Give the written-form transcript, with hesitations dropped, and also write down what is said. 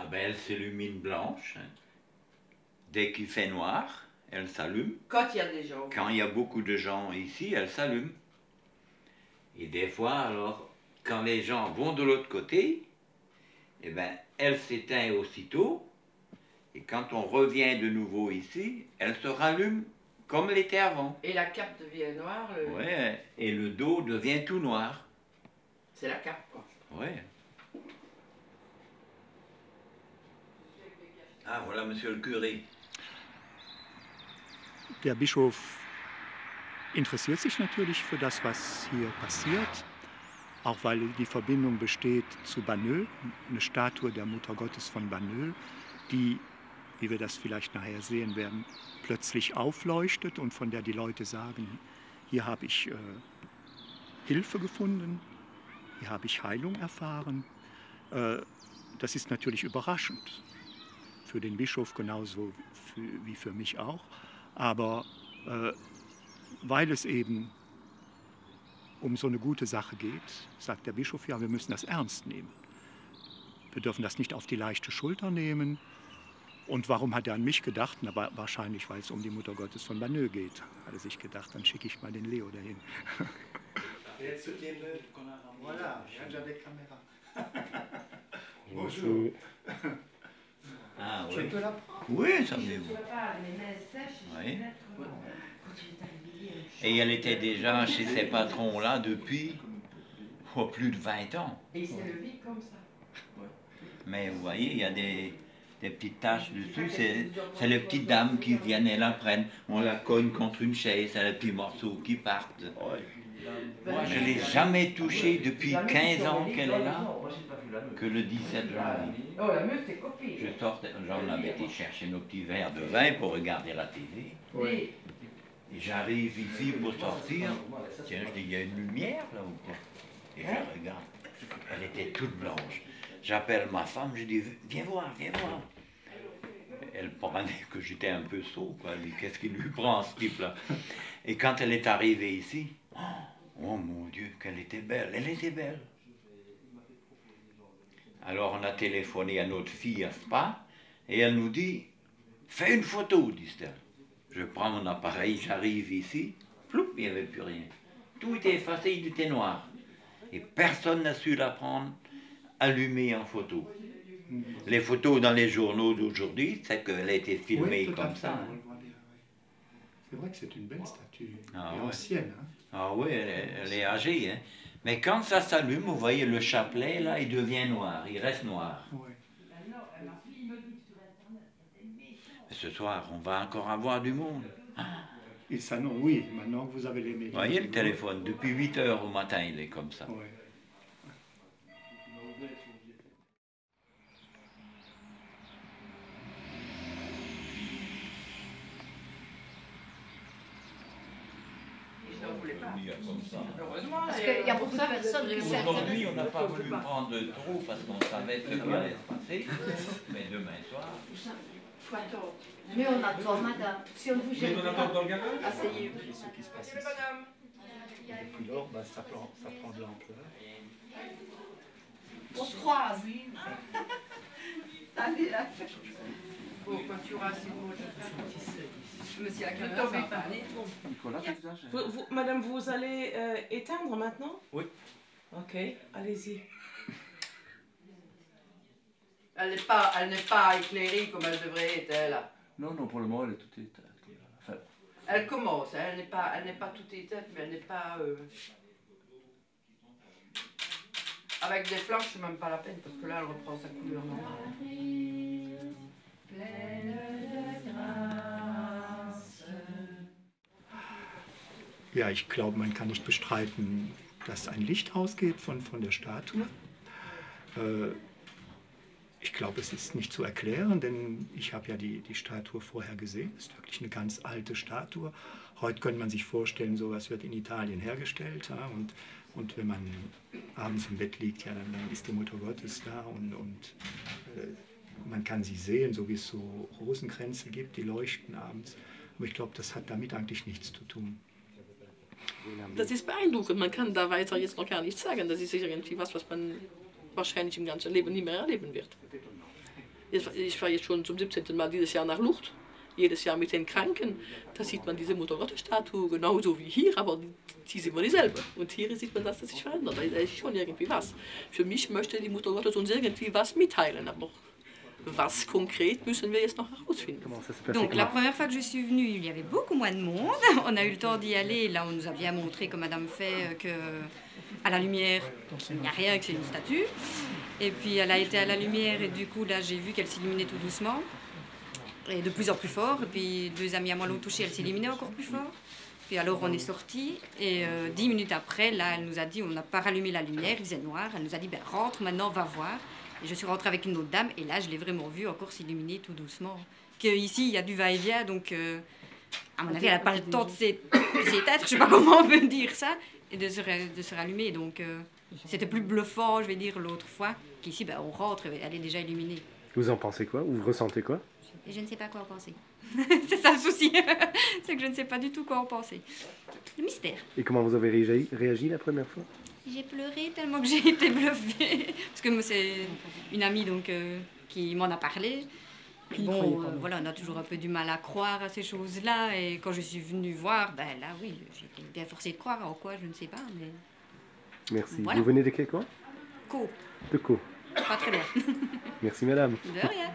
Ah ben elle s'illumine blanche. Hein. Dès qu'il fait noir, elle s'allume. Quand il y a des gens. Quand il y a beaucoup de gens ici, elle s'allume. Et des fois, alors, quand les gens vont de l'autre côté, eh ben, elle s'éteint aussitôt. Et quand on revient de nouveau ici, elle se rallume comme elle était avant. Et la cape devient noire. Ouais, et le dos devient tout noir. C'est la cape, quoi. Ouais. Ah, voilà, monsieur le curé. Der Bischof interessiert sich natürlich für das, was hier passiert, auch weil die Verbindung besteht zu Banneux, eine Statue der Mutter Gottes von Banneux, die, wie wir das vielleicht nachher sehen werden, plötzlich aufleuchtet und von der die Leute sagen, hier habe ich Hilfe gefunden, hier habe ich Heilung erfahren. Das ist natürlich überraschend, für den Bischof genauso wie für mich auch, aber weil es eben um so eine gute Sache geht, sagt der Bischof, ja, wir müssen das ernst nehmen. Wir dürfen das nicht auf die leichte Schulter nehmen. Und warum hat er an mich gedacht? Na, wahrscheinlich, weil es um die Mutter Gottes von Banneux geht. Hat er sich gedacht, dann schicke ich mal den Leo dahin. Bonjour. Ah oui. Oui, ça me oui. Et elle était déjà chez ces patrons-là depuis plus de 20 ans. Et il s'est levé comme ça. Mais vous voyez, il y a des petites taches dessus. C'est les petites dames qui viennent et la prennent. On la cogne contre une chaise, c'est les petits morceaux qui partent. Moi, je ne l'ai jamais touchée depuis 15 ans qu'elle est là, que le 17 janvier. Oh, la meuf, t'es copine. Je sortais, j'en avais été chercher nos petits verres de vin pour regarder la télé. Oui. Et j'arrive ici pour sortir. Tiens, je dis, il y a une lumière là ou quoi? Et je regarde. Elle était toute blanche. J'appelle ma femme, je dis, viens voir, viens voir. Elle prenait que j'étais un peu sot, quoi. Elle dit, qu'est-ce qui lui prend ce type-là? Et quand elle est arrivée ici, oh mon Dieu, qu'elle était belle, elle était belle. Alors on a téléphoné à notre fille à Spa, et elle nous dit, fais une photo, dit-elle. Je prends mon appareil, j'arrive ici, ploup, il n'y avait plus rien. Tout était effacé, il était noir. Et personne n'a su la prendre allumée en photo. Les photos dans les journaux d'aujourd'hui, c'est qu'elle a été filmée comme ça. C'est vrai que c'est une belle statue, Ah, et ouais. ancienne. Hein. Ah oui, elle est âgée. Hein. Mais quand ça s'allume, vous voyez le chapelet, là, il devient noir, il reste noir. Ouais. Ce soir, on va encore avoir du monde. Et ça, non, oui, maintenant que vous avez les médias. Vous voyez le téléphone, depuis 8 heures au matin, il est comme ça. Ouais. Heureusement. Parce qu'il y a beaucoup de personnes qui s'intéressent. Aujourd'hui, on n'a pas voulu prendre trop parce qu'on savait ce qui allait se passer. Mais demain soir... Faut attendre. Mais on attend, madame. Si on vous gêne pas, Asseyez-vous. Et ce qui se passe ici. Madame. Et puis là, bah, ça prend de l'ampleur. on se croise. Allez, là. Bon, quand tu auras assez de mots, je me suis à la caméra, ça va pas aller. Madame, vous allez éteindre maintenant? Oui. Ok, allez-y. Elle n'est pas éclairée comme elle devrait être, elle. Non, non, pour le moment, elle est toute éteinte. Enfin, Elle commence, hein, elle n'est pas toute éteinte, mais elle n'est pas... Avec des flashs, c'est même pas la peine, parce que là, elle reprend sa couleur normale. Ja, ich glaube, man kann nicht bestreiten, dass ein Licht ausgeht von der Statue. Ich glaube, es ist nicht zu erklären, denn ich habe ja die Statue vorher gesehen. Es ist wirklich eine ganz alte Statue. Heute könnte man sich vorstellen, sowas wird in Italien hergestellt. Ja, und wenn man abends im Bett liegt, ja, dann ist die Mutter Gottes da und man kann sie sehen, so wie es so Rosenkränze gibt, die leuchten abends. Aber ich glaube, das hat damit eigentlich nichts zu tun. Das ist beeindruckend, man kann da weiter jetzt noch gar nichts sagen. Das ist irgendwie was man wahrscheinlich im ganzen Leben nicht mehr erleben wird. Ich fahre jetzt schon zum 17. Mal dieses Jahr nach Lourdes. Jedes Jahr mit den Kranken. Da sieht man diese Mutter-Gottes-Statue genauso wie hier, aber die sind immer dieselbe. Und hier sieht man, dass das sich verändert. Da ist schon irgendwie was. Für mich möchte die Mutter Gottes uns irgendwie was mitteilen, aber was konkret müssen wir jetzt noch herausfinden. Donc la première fois que je suis venue, il y avait beaucoup moins de monde. On a eu le temps d'y aller. Là, on nous a bien montré, comme Madame fait, que à la lumière, il n'y a rien, que c'est une statue. Et puis elle a été à la lumière et du coup là, j'ai vu qu'elle s'illuminait tout doucement et de plus en plus fort. Et puis 2 amis à moi l'ont touchée, elle s'illuminait encore plus fort. Puis alors on est sortis et 10 minutes après, là, elle nous a dit, on n'a pas rallumé la lumière, il faisait noir. Elle nous a dit, ben rentre maintenant, va voir. Et je suis rentrée avec une autre dame et là, je l'ai vraiment vue encore s'illuminer tout doucement. Qu'ici, il y a du va-et-vient, donc à mon avis, elle n'a pas le temps de s'éteindre, je ne sais pas comment on peut dire ça, et de se rallumer. Donc c'était plus bluffant, je vais dire, l'autre fois, qu'ici, ben, on rentre, elle est déjà illuminée. Vous en pensez quoi? Vous ressentez quoi? Et je ne sais pas quoi en penser. C'est ça le souci, c'est que je ne sais pas du tout quoi en penser. Le mystère. Et comment vous avez réagi la première fois? J'ai pleuré tellement que j'ai été bluffée. Parce que c'est une amie donc, qui m'en a parlé. Bon, voilà, on a toujours un peu du mal à croire à ces choses-là. Et quand je suis venue voir, ben là, oui, j'étais bien forcée de croire. En quoi, je ne sais pas. Mais... Merci. Voilà. Vous venez de quel coin? Co. De Co. Pas très bien. Merci, madame. De rien.